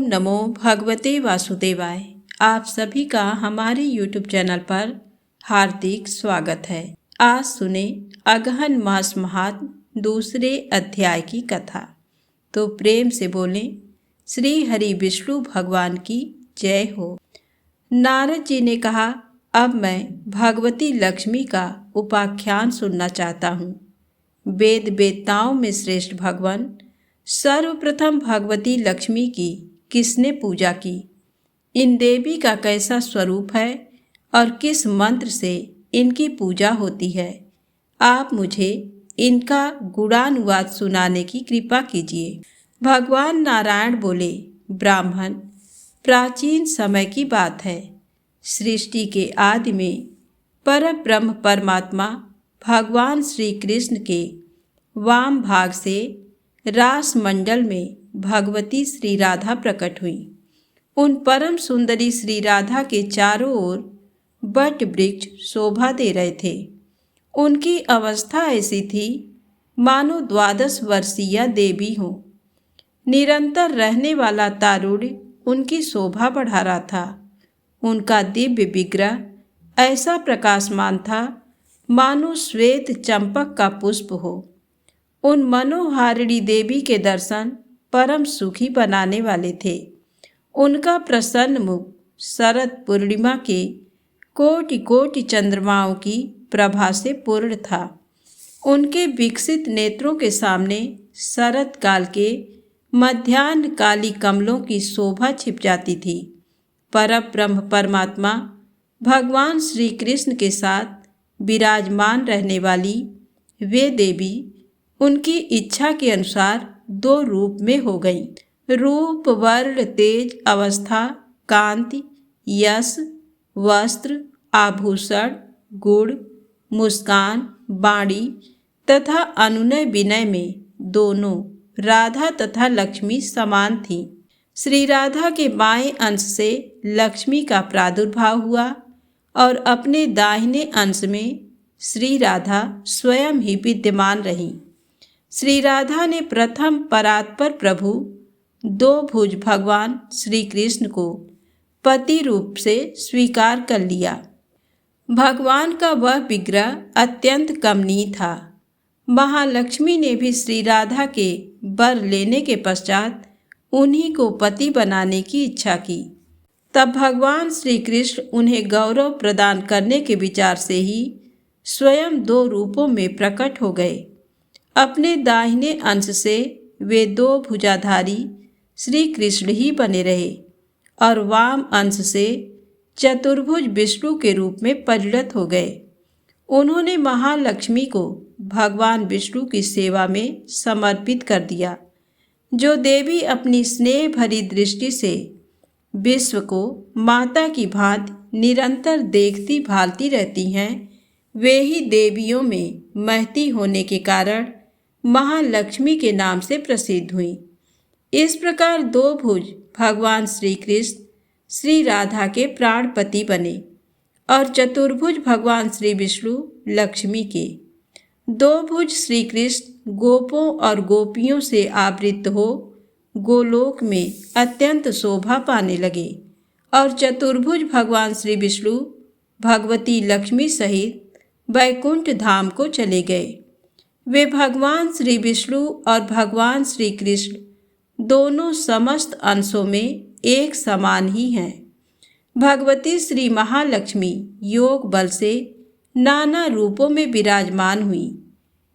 नमो भगवते वासुदेवाय। आप सभी का हमारे YouTube चैनल पर हार्दिक स्वागत है। आज सुने अगहन मास महात्म दूसरे अध्याय की कथा। तो प्रेम से बोलें श्री हरि विष्णु भगवान की जय हो। नारद जी ने कहा, अब मैं भगवती लक्ष्मी का उपाख्यान सुनना चाहता हूँ। वेद वेत्ताओं में श्रेष्ठ भगवान सर्वप्रथम भगवती लक्ष्मी की किसने पूजा की, इन देवी का कैसा स्वरूप है और किस मंत्र से इनकी पूजा होती है, आप मुझे इनका गुणानुवाद सुनाने की कृपा कीजिए। भगवान नारायण बोले, ब्राह्मण, प्राचीन समय की बात है। सृष्टि के आदि में परब्रह्म परमात्मा भगवान श्री कृष्ण के वाम भाग से रास मंडल में भगवती श्री राधा प्रकट हुई। उन परम सुंदरी श्री राधा के चारों ओर बट वृक्ष शोभा दे रहे थे। उनकी अवस्था ऐसी थी मानो 12 वर्षीय देवी हो। निरंतर रहने वाला तारुण्य उनकी शोभा बढ़ा रहा था। उनका दिव्य विग्रह ऐसा प्रकाशमान था मानो श्वेत चंपक का पुष्प हो। उन मनोहारिणी देवी के दर्शन परम सुखी बनाने वाले थे। उनका प्रसन्न मुख शरद पूर्णिमा के कोटि कोटि चंद्रमाओं की प्रभा से पूर्ण था। उनके विकसित नेत्रों के सामने शरद काल के मध्याह्न काली कमलों की शोभा छिप जाती थी। परब्रह्म परमात्मा भगवान श्री कृष्ण के साथ विराजमान रहने वाली वे देवी उनकी इच्छा के अनुसार 2 रूप में हो गई। रूप, वर्ण, तेज, अवस्था, कांति, यश, वस्त्र, आभूषण, गुण, मुस्कान, वाणी तथा अनुनय विनय में दोनों राधा तथा लक्ष्मी समान थीं। श्री राधा के बाएं अंश से लक्ष्मी का प्रादुर्भाव हुआ और अपने दाहिने अंश में श्री राधा स्वयं ही विद्यमान रहीं। श्री राधा ने प्रथम परात्पर प्रभु 2 भुज भगवान श्री कृष्ण को पति रूप से स्वीकार कर लिया। भगवान का वह विग्रह अत्यंत कमनीय था। महालक्ष्मी ने भी श्री राधा के वर लेने के पश्चात उन्हीं को पति बनाने की इच्छा की। तब भगवान श्री कृष्ण उन्हें गौरव प्रदान करने के विचार से ही स्वयं 2 रूपों में प्रकट हो गए। अपने दाहिने अंश से वे 2 भुजाधारी श्री कृष्ण ही बने रहे और वाम अंश से चतुर्भुज विष्णु के रूप में परिणत हो गए। उन्होंने महालक्ष्मी को भगवान विष्णु की सेवा में समर्पित कर दिया। जो देवी अपनी स्नेह भरी दृष्टि से विश्व को माता की भांति निरंतर देखती भालती रहती हैं, वे ही देवियों में महती होने के कारण महालक्ष्मी के नाम से प्रसिद्ध हुई। इस प्रकार 2 भुज भगवान श्री कृष्ण श्री राधा के प्राणपति बने और चतुर्भुज भगवान श्री विष्णु लक्ष्मी के। 2 भुज श्री कृष्ण गोपों और गोपियों से आवृत हो गोलोक में अत्यंत शोभा पाने लगे और चतुर्भुज भगवान श्री विष्णु भगवती लक्ष्मी सहित वैकुंठ धाम को चले गए। वे भगवान श्री विष्णु और भगवान श्री कृष्ण दोनों समस्त अंशों में एक समान ही हैं। भगवती श्री महालक्ष्मी योग बल से नाना रूपों में विराजमान हुई।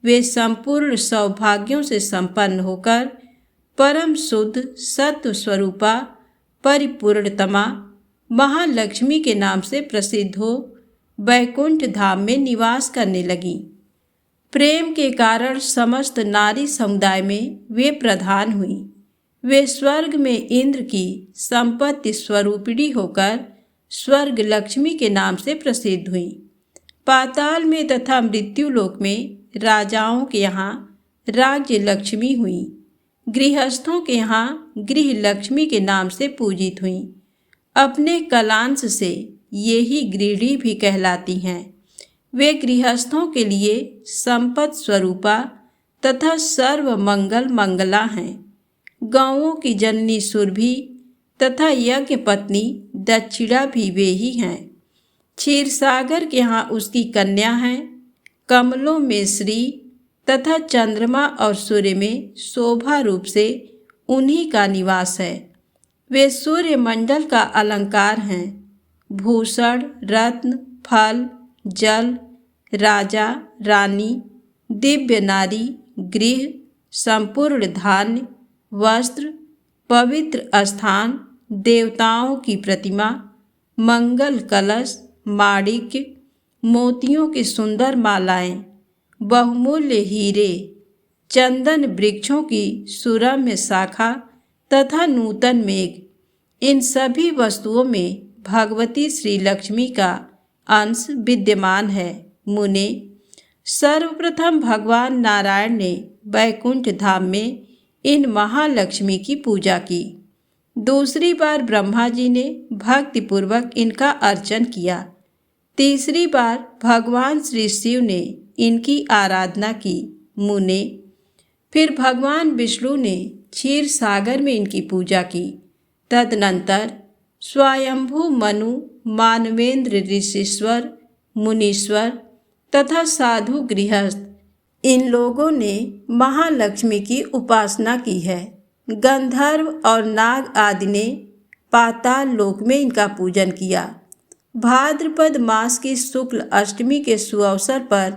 वे संपूर्ण सौभाग्यों से संपन्न होकर परम शुद्ध सत्व स्वरूपा परिपूर्णतमा महालक्ष्मी के नाम से प्रसिद्ध हो वैकुंठ धाम में निवास करने लगी। प्रेम के कारण समस्त नारी समुदाय में वे प्रधान हुई। वे स्वर्ग में इंद्र की संपत्ति स्वरूपिणी होकर स्वर्ग लक्ष्मी के नाम से प्रसिद्ध हुई। पाताल में तथा मृत्युलोक में राजाओं के यहाँ राज्य लक्ष्मी हुई। गृहस्थों के यहाँ गृह लक्ष्मी के नाम से पूजित हुई। अपने कलांश से ये ही गृहिणी भी कहलाती हैं। वे गृहस्थों के लिए संपत् स्वरूपा तथा सर्व मंगल मंगला हैं। गौओं की जननी सुरभि तथा यज्ञ पत्नी दक्षिणा भी वे ही हैं। क्षीर सागर के यहाँ उसकी कन्या है। कमलों में श्री तथा चंद्रमा और सूर्य में शोभा रूप से उन्हीं का निवास है। वे सूर्य मंडल का अलंकार हैं। भूषण, रत्न, फल, जल, राजा, रानी, दिव्य नारी, गृह, संपूर्ण धान्य, वस्त्र, पवित्र स्थान, देवताओं की प्रतिमा, मंगल कलश, माणिक्य, मोतियों की सुंदर मालाएं, बहुमूल्य हीरे, चंदन वृक्षों की सुरम्य शाखा तथा नूतन मेघ, इन सभी वस्तुओं में भगवती श्री लक्ष्मी का अंश विद्यमान है। मुने, सर्वप्रथम भगवान नारायण ने वैकुंठ धाम में इन महालक्ष्मी की पूजा की। दूसरी बार ब्रह्मा जी ने भक्तिपूर्वक इनका अर्चन किया। तीसरी बार भगवान श्री शिव ने इनकी आराधना की। मुने, फिर भगवान विष्णु ने क्षीर सागर में इनकी पूजा की। तदनंतर स्वयंभू मनु, मानवेंद्र, ऋषीश्वर, मुनीश्वर तथा साधु गृहस्थ, इन लोगों ने महालक्ष्मी की उपासना की है। गंधर्व और नाग आदि ने पाताल लोक में इनका पूजन किया। भाद्रपद मास की शुक्ल अष्टमी के सुअवसर पर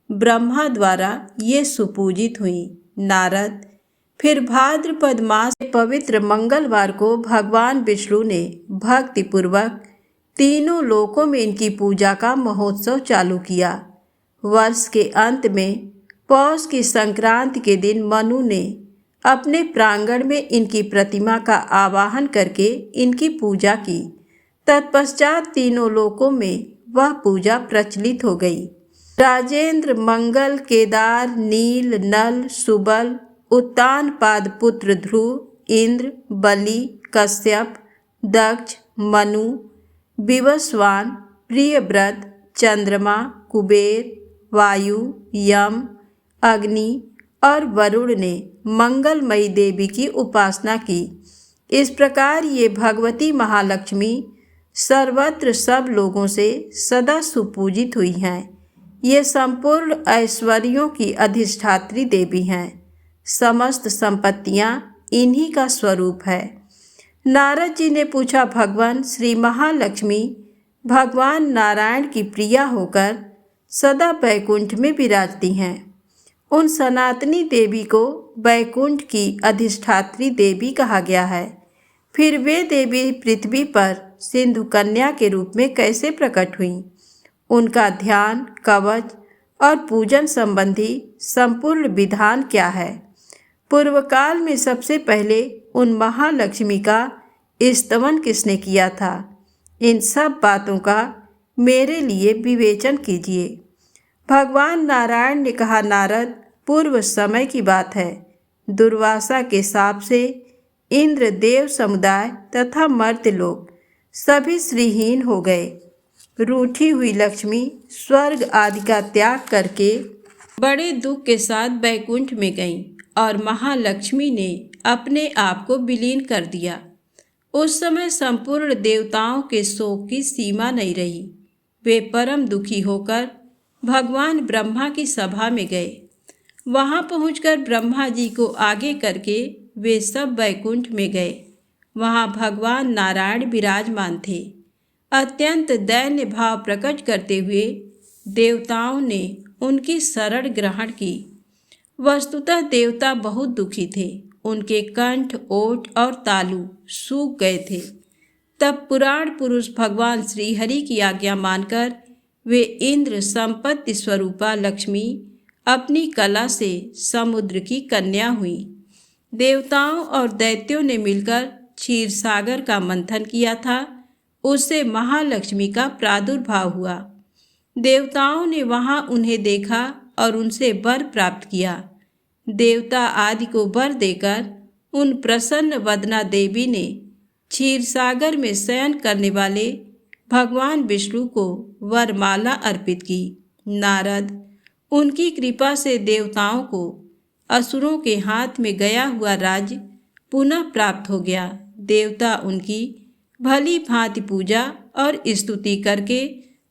ब्रह्मा द्वारा ये सुपूजित हुई। नारद, फिर भाद्रपद मास के पवित्र मंगलवार को भगवान विष्णु ने भक्तिपूर्वक तीनों लोकों में इनकी पूजा का महोत्सव चालू किया। वर्ष के अंत में पौष की संक्रांति के दिन मनु ने अपने प्रांगण में इनकी प्रतिमा का आवाहन करके इनकी पूजा की। तत्पश्चात तीनों लोकों में वह पूजा प्रचलित हो गई। राजेंद्र, मंगल, केदार, नील, नल, सुबल, उत्तानपाद पुत्र ध्रुव, इंद्र, बलि, कश्यप, दक्ष, मनु, विवस्वान, प्रियव्रत, चंद्रमा, कुबेर, वायु, यम, अग्नि और वरुण ने मंगलमयी देवी की उपासना की। इस प्रकार ये भगवती महालक्ष्मी सर्वत्र सब लोगों से सदा सुपूजित हुई हैं। ये संपूर्ण ऐश्वर्यों की अधिष्ठात्री देवी हैं। समस्त संपत्तियां इन्हीं का स्वरूप है। नारद जी ने पूछा, भगवान श्री महालक्ष्मी भगवान नारायण की प्रिया होकर सदा बैकुंठ में विराजती हैं। उन सनातनी देवी को बैकुंठ की अधिष्ठात्री देवी कहा गया है। फिर वे देवी पृथ्वी पर सिंधु कन्या के रूप में कैसे प्रकट हुईं? उनका ध्यान, कवच और पूजन संबंधी संपूर्ण विधान क्या है? पूर्व काल में सबसे पहले उन महालक्ष्मी का स्तवन किसने किया था? इन सब बातों का मेरे लिए विवेचन कीजिए। भगवान नारायण ने कहा, नारद, पूर्व समय की बात है। दुर्वासा के शाप से इंद्र, देव समुदाय तथा मर्त्य लोग सभी श्रीहीन हो गए। रूठी हुई लक्ष्मी स्वर्ग आदि का त्याग करके बड़े दुख के साथ बैकुंठ में गईं और महालक्ष्मी ने अपने आप को विलीन कर दिया। उस समय संपूर्ण देवताओं के शोक की सीमा नहीं रही। वे परम दुखी होकर भगवान ब्रह्मा की सभा में गए। वहां पहुंचकर ब्रह्मा जी को आगे करके वे सब बैकुंठ में गए। वहां भगवान नारायण विराजमान थे। अत्यंत दैन्य भाव प्रकट करते हुए देवताओं ने उनकी शरण ग्रहण की। वस्तुतः देवता बहुत दुखी थे। उनके कंठ, ओठ और तालु सूख गए थे। तब पुराण पुरुष भगवान श्रीहरि की आज्ञा मानकर वे इंद्र, संपत्ति स्वरूपा लक्ष्मी अपनी कला से समुद्र की कन्या हुई। देवताओं और दैत्यों ने मिलकर क्षीर सागर का मंथन किया था। उससे महालक्ष्मी का प्रादुर्भाव हुआ। देवताओं ने वहां उन्हें देखा और उनसे वर प्राप्त किया। देवता आदि को वर देकर उन प्रसन्न वदना देवी ने क्षीर सागर में शयन करने वाले भगवान विष्णु को वरमाला अर्पित की। नारद, उनकी कृपा से देवताओं को असुरों के हाथ में गया हुआ राज्य पुनः प्राप्त हो गया। देवता उनकी भली भांति पूजा और स्तुति करके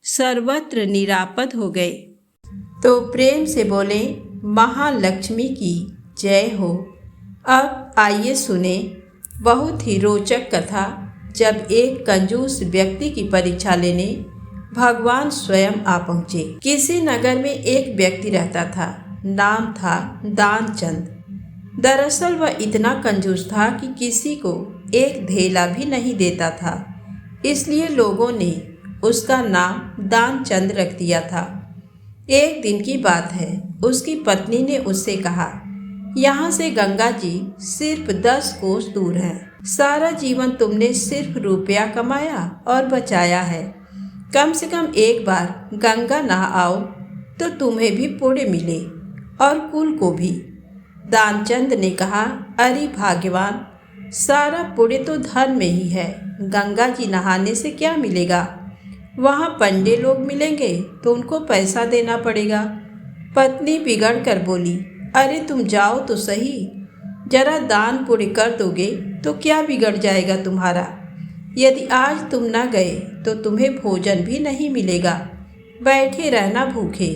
सर्वत्र निरापद हो गए। तो प्रेम से बोले महालक्ष्मी की जय हो। अब आइए सुने बहुत ही रोचक कथा। जब एक कंजूस व्यक्ति की परीक्षा लेने भगवान स्वयं आ पहुँचे। किसी नगर में एक व्यक्ति रहता था, नाम था दानचंद। दरअसल वह इतना कंजूस था कि किसी को एक धेला भी नहीं देता था, इसलिए लोगों ने उसका नाम दानचंद रख दिया था। एक दिन की बात है, उसकी पत्नी ने उससे कहा, यहाँ से गंगा जी सिर्फ 10 कोस दूर हैं। सारा जीवन तुमने सिर्फ रुपया कमाया और बचाया है, कम से कम एक बार गंगा नहा आओ तो तुम्हें भी पुण्य मिले और कुल को भी। दानचंद ने कहा, अरे भाग्यवान, सारा पुण्य तो धन में ही है, गंगा जी नहाने से क्या मिलेगा? वहाँ पंडे लोग मिलेंगे तो उनको पैसा देना पड़ेगा। पत्नी बिगड़ कर बोली, अरे तुम जाओ तो सही, जरा दान पुण्य कर दोगे तो क्या बिगड़ जाएगा तुम्हारा? यदि आज तुम न गए तो तुम्हें भोजन भी नहीं मिलेगा, बैठे रहना भूखे।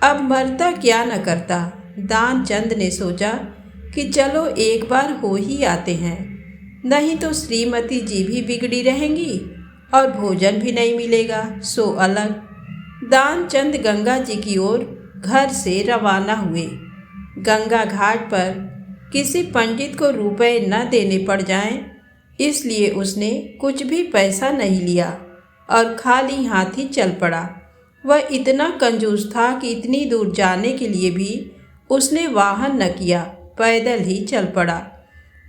अब मरता क्या न करता। दानचंद ने सोचा कि चलो एक बार हो ही आते हैं, नहीं तो श्रीमती जी भी बिगड़ी रहेंगी और भोजन भी नहीं मिलेगा, सो अलग। दानचंद गंगा जी की ओर घर से रवाना हुए। गंगा घाट पर किसी पंडित को रुपए न देने पड़ जाएं, इसलिए उसने कुछ भी पैसा नहीं लिया और खाली हाथ ही चल पड़ा। वह इतना कंजूस था कि इतनी दूर जाने के लिए भी उसने वाहन न किया, पैदल ही चल पड़ा।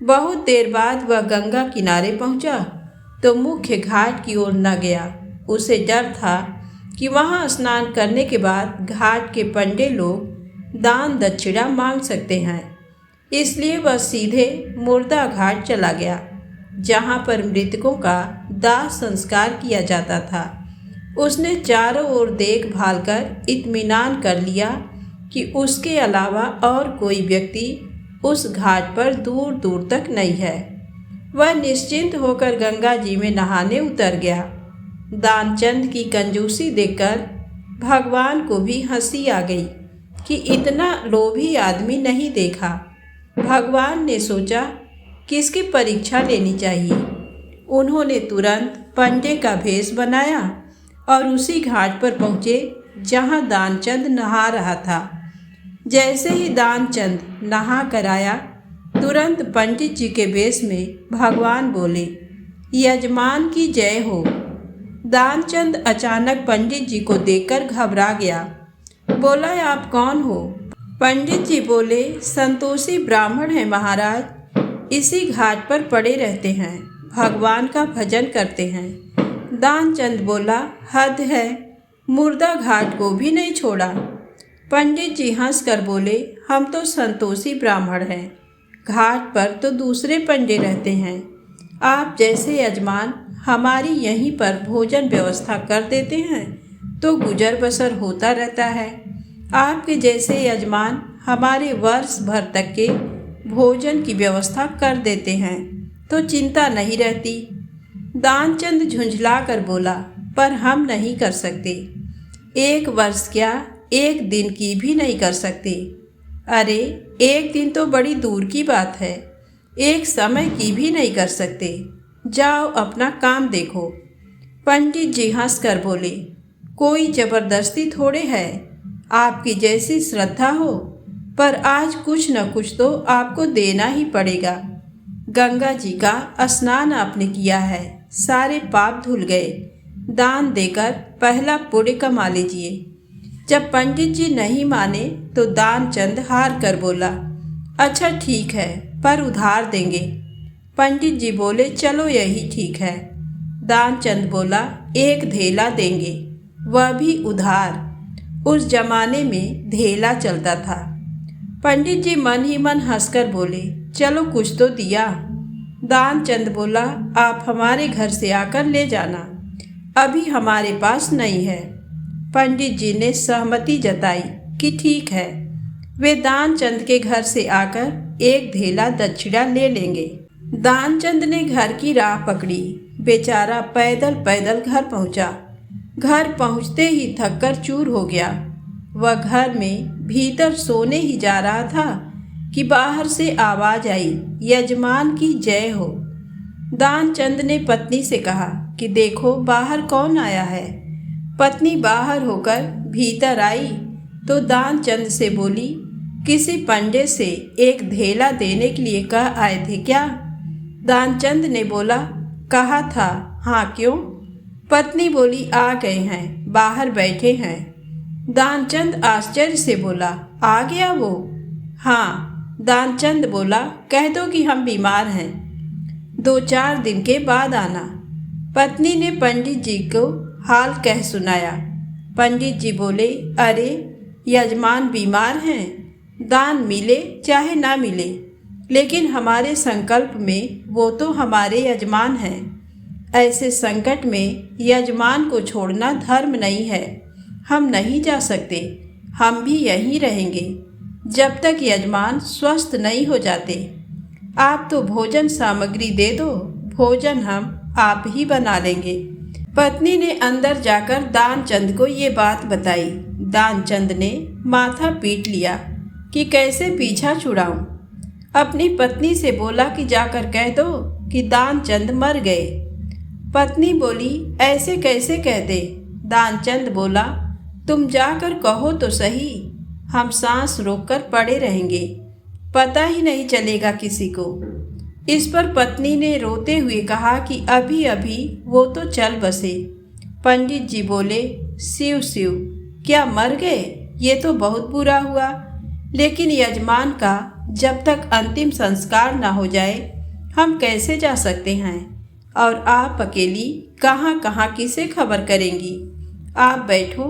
बहुत देर बाद वह गंगा किनारे पहुंचा तो मुख्य घाट की ओर न गया। उसे डर था कि वहां स्नान करने के बाद घाट के पंडे लोग दान दक्षिणा मांग सकते हैं, इसलिए वह सीधे मुर्दा घाट चला गया, जहां पर मृतकों का दाह संस्कार किया जाता था। उसने चारों ओर देखभाल कर इत्मीनान कर लिया कि उसके अलावा और कोई व्यक्ति उस घाट पर दूर दूर तक नहीं है। वह निश्चिंत होकर गंगा जी में नहाने उतर गया। दानचंद की कंजूसी देखकर भगवान को भी हंसी आ गई कि इतना लोभी आदमी नहीं देखा। भगवान ने सोचा किसकी परीक्षा लेनी चाहिए। उन्होंने तुरंत पंडे का भेष बनाया और उसी घाट पर पहुँचे जहाँ दानचंद नहा रहा था। जैसे ही दानचंद नहा कर आया, तुरंत पंडित जी के वेश में भगवान बोले, यजमान की जय हो। दानचंद अचानक पंडित जी को देखकर घबरा गया। बोला, आप कौन हो? पंडित जी बोले, संतोषी ब्राह्मण हैं महाराज, इसी घाट पर पड़े रहते हैं, भगवान का भजन करते हैं। दानचंद बोला, हद है, मुर्दा घाट को भी नहीं छोड़ा। पंडित जी हंसकर बोले, हम तो संतोषी ब्राह्मण हैं, घाट पर तो दूसरे पंडे रहते हैं। आप जैसे यजमान हमारी यहीं पर भोजन व्यवस्था कर देते हैं तो गुजर बसर होता रहता है। आपके जैसे यजमान हमारे वर्ष भर तक के भोजन की व्यवस्था कर देते हैं तो चिंता नहीं रहती। दानचंद झुंझला कर बोला, पर हम नहीं कर सकते, एक वर्ष क्या, एक दिन की भी नहीं कर सकते। अरे एक दिन तो बड़ी दूर की बात है, एक समय की भी नहीं कर सकते। जाओ अपना काम देखो। पंडित जी हंसकर बोले, कोई जबरदस्ती थोड़े है, आपकी जैसी श्रद्धा हो, पर आज कुछ न कुछ तो आपको देना ही पड़ेगा। गंगा जी का स्नान आपने किया है, सारे पाप धुल गए, दान देकर पहला पुण्य कमा लीजिए। जब पंडित जी नहीं माने तो दानचंद हार कर बोला, अच्छा ठीक है, पर उधार देंगे। पंडित जी बोले, चलो यही ठीक है। दानचंद बोला, एक धेला देंगे, वह भी उधार। उस जमाने में धेला चलता था। पंडित जी मन ही मन हंसकर बोले, चलो कुछ तो दिया। दानचंद बोला, आप हमारे घर से आकर ले जाना, अभी हमारे पास नहीं है। पंडित जी ने सहमति जताई कि ठीक है, वे दानचंद के घर से आकर एक धेला दक्षिणा ले लेंगे। दानचंद ने घर की राह पकड़ी। बेचारा पैदल पैदल घर पहुंचा। घर पहुंचते ही थककर चूर हो गया। वह घर में भीतर सोने ही जा रहा था कि बाहर से आवाज आई, यजमान की जय हो। दानचंद ने पत्नी से कहा कि देखो बाहर कौन आया है। पत्नी बाहर होकर भीतर आई तो दानचंद से बोली, किसी पंडे से एक धेला देने के लिए कह आए थे क्या? दानचंद ने बोला, कहा था। हाँ क्यों? पत्नी बोली, आ गए हैं, बाहर बैठे हैं। दानचंद आश्चर्य से बोला, आ गया वो? हाँ। दानचंद बोला, कह दो कि हम बीमार हैं, 2-4 दिन के बाद आना। पत्नी ने पंडित जी को हाल कह सुनाया। पंडित जी बोले, अरे यजमान बीमार हैं, दान मिले चाहे ना मिले, लेकिन हमारे संकल्प में वो तो हमारे यजमान हैं। ऐसे संकट में यजमान को छोड़ना धर्म नहीं है। हम नहीं जा सकते, हम भी यहीं रहेंगे जब तक यजमान स्वस्थ नहीं हो जाते। आप तो भोजन सामग्री दे दो, भोजन हम आप ही बना लेंगे। पत्नी ने अंदर जाकर दानचंद को ये बात बताई। दानचंद ने माथा पीट लिया कि कैसे पीछा छुड़ाऊं। अपनी पत्नी से बोला कि जाकर कह दो कि दानचंद मर गए। पत्नी बोली, ऐसे कैसे कह दे? दानचंद बोला, तुम जाकर कहो तो सही, हम सांस रोककर पड़े रहेंगे, पता ही नहीं चलेगा किसी को। इस पर पत्नी ने रोते हुए कहा कि अभी अभी वो तो चल बसे। पंडित जी बोले, शिव शिव, क्या मर गए? ये तो बहुत बुरा हुआ, लेकिन यजमान का जब तक अंतिम संस्कार ना हो जाए हम कैसे जा सकते हैं? और आप अकेली कहाँ कहाँ किसे खबर करेंगी? आप बैठो,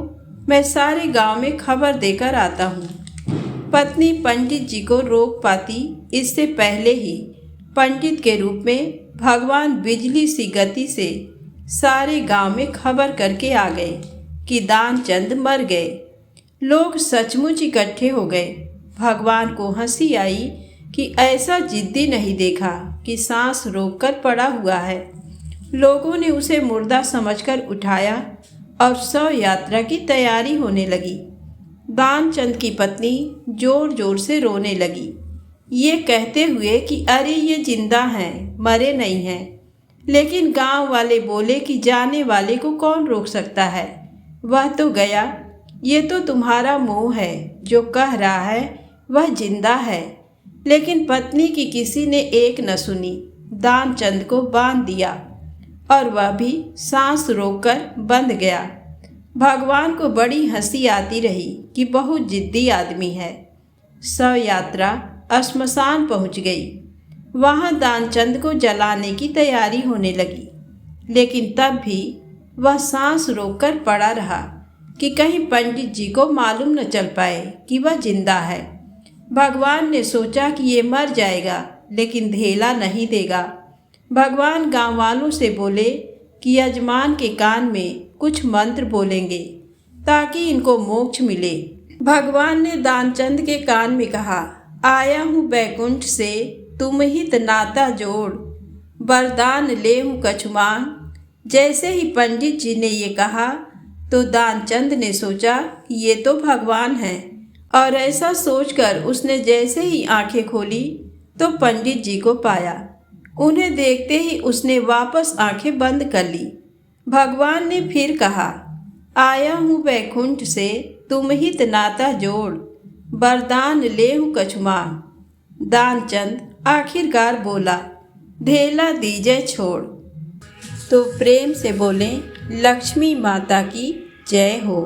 मैं सारे गांव में खबर देकर आता हूँ। पत्नी पंडित जी को रोक पाती इससे पहले ही पंडित के रूप में भगवान बिजली सी गति से सारे गांव में खबर करके आ गए कि दानचंद मर गए। लोग सचमुच इकट्ठे हो गए। भगवान को हंसी आई कि ऐसा जिद्दी नहीं देखा कि सांस रोककर पड़ा हुआ है। लोगों ने उसे मुर्दा समझकर उठाया और शव यात्रा की तैयारी होने लगी। दानचंद की पत्नी जोर जोर से रोने लगी, ये कहते हुए कि अरे ये जिंदा हैं, मरे नहीं हैं। लेकिन गांव वाले बोले कि जाने वाले को कौन रोक सकता है, वह तो गया। ये तो तुम्हारा मुंह है, जो कह रहा है वह जिंदा है। लेकिन पत्नी की किसी ने एक न सुनी। दानचंद को बांध दिया और वह भी सांस रोककर बंध गया। भगवान को बड़ी हंसी आती रही कि बहुत जिद्दी आदमी है। शव यात्रा श्मशान पहुंच गई। वहां दानचंद को जलाने की तैयारी होने लगी, लेकिन तब भी वह सांस रोककर पड़ा रहा कि कहीं पंडित जी को मालूम न चल पाए कि वह जिंदा है। भगवान ने सोचा कि ये मर जाएगा, लेकिन धेला नहीं देगा। भगवान गांव वालों से बोले कि यजमान के कान में कुछ मंत्र बोलेंगे ताकि इनको मोक्ष मिले। भगवान ने दानचंद के कान में कहा, आया हूँ बैकुंठ से, तुम ही नाता जोड़, वरदान ले हूँ कछुमान। जैसे ही पंडित जी ने ये कहा तो दानचंद ने सोचा कि ये तो भगवान हैं, और ऐसा सोचकर उसने जैसे ही आंखें खोली तो पंडित जी को पाया। उन्हें देखते ही उसने वापस आंखें बंद कर ली। भगवान ने फिर कहा, आया हूँ बैकुंठ से, तुम ही नाता जोड़, वरदान ले हूँ कछुमान। दानचंद आखिरकार बोला, धेला दीजिए छोड़। तो प्रेम से बोलें, लक्ष्मी माता की जय हो।